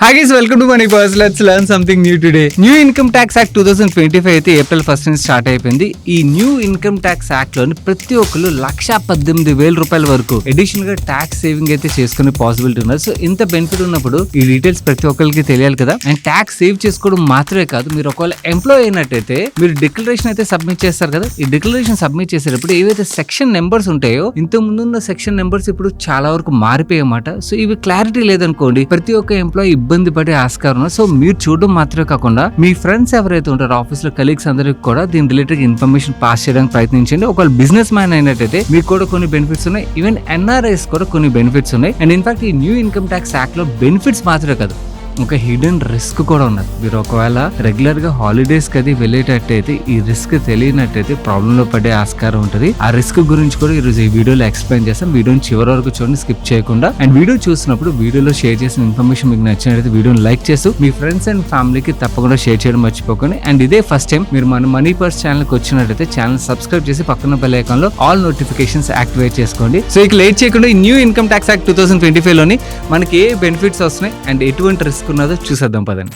Hi guys, welcome to Money Buzz. Let's learn something new today. New Income Tax Act 2025 అయితే April 1 నుంచి start అయిపోయింది. ఈ new income tax act లోని ప్రతి ఒక్కరు 1,18,000 రూపాయల వరకు అడిషనల్ గా ట్యాక్స్ సేవింగ్ అయితే చేసుకునే పాసిబిలిటీ ఉన్నది. సో ఇంత బెనిఫిట్ ఉన్నప్పుడు ఈ డీటెయిల్స్ ప్రతి ఒక్కరికి తెలియాలి కదా. అండ్ ట్యాక్స్ సేవ్ చేసుకోవడం మాత్రమే కాదు, మీరు ఒకవేళ ఎంప్లాయ్ అయినట్టయితే మీరు డిక్లరేషన్ అయితే సబ్మిట్ చేస్తారు కదా. ఈ డిక్లరేషన్ సబ్మిట్ చేసేటప్పుడు ఏవైతే సెక్షన్ నెంబర్స్ ఉంటాయో, ఇంత ముందున్న సెక్షన్ నెంబర్స్ ఇప్పుడు చాలా వరకు మారిపోయాయన్నమాట. సో ఇవి క్లారిటీ లేదనుకోండి, ప్రతి ఒక్క ఎంప్లాయీ ఇబ్బంది పడే ఆస్కారం. సో మీరు చూడడం మాత్రమే కాకుండా మీ ఫ్రెండ్స్ ఎవరైతే ఉంటారో ఆఫీస్ లో కలీగ్స్ అందరికి కూడా దీని రిలేటెడ్ ఇన్ఫర్మేషన్ పాస్ చేయడానికి ప్రయత్నించండి. ఒకవేళ బిజినెస్ మ్యాన్ అయినట్టయితే మీకు కూడా కొన్ని బెనిఫిట్స్ ఉన్నాయి, ఈవెన్ ఎన్ఆర్ఐస్ కూడా కొన్ని బెనిఫిట్స్ ఉన్నాయి. అండ్ ఇన్ఫాక్ట్ ఈ న్యూ ఇన్కమ్ ట్యాక్స్ యాక్ట్ లో బెనిఫిట్స్ మాత్రమే కాదు, ఒక హిడెన్ రిస్క్ కూడా ఉన్నది. మీరు ఒకవేళ రెగ్యులర్ గా హాలిడేస్ కి అది వెళ్ళేటట్టయితే ఈ రిస్క్ తెలియనట్టయితే ప్రాబ్లం లో పడే ఆస్కారం ఉంటుంది. ఆ రిస్క్ గురించి కూడా ఈరోజు ఈ వీడియోలో ఎక్స్ప్లెయిన్ చేస్తాం. వీడియోని చివరి వరకు చూడండి, స్కిప్ చేయకుండా. అండ్ వీడియో చూసినప్పుడు వీడియోలో షేర్ చేసిన ఇన్ఫర్మేషన్ మీకు నచ్చినట్లయితే వీడియోని లైక్ చేస్తూ మీ ఫ్రెండ్స్ అండ్ ఫ్యామిలీకి తప్పకుండా షేర్ చేయడం మర్చిపోకండి. అండ్ ఇదే ఫస్ట్ టైం మీరు మన మనీ పర్స్ ఛానల్ కి వచ్చినట్లయితే ఛానల్ సబ్స్క్రైబ్ చేసి పక్కన బెల్ ఐకాన్ లో ఆల్ నోటిఫికేషన్స్ యాక్టివేట్ చేసుకోండి. సో ఇక లేట్ చేయకుండా ఈ న్యూ ఇన్కమ్ ట్యాక్స్ యాక్ట్ 2025 లోని మనకి ఏ బెనిఫిట్స్ వస్తున్నాయి అండ్ ఎటువంటి రిస్క్ ఉన్నదో చూసేద్దాం పదండి.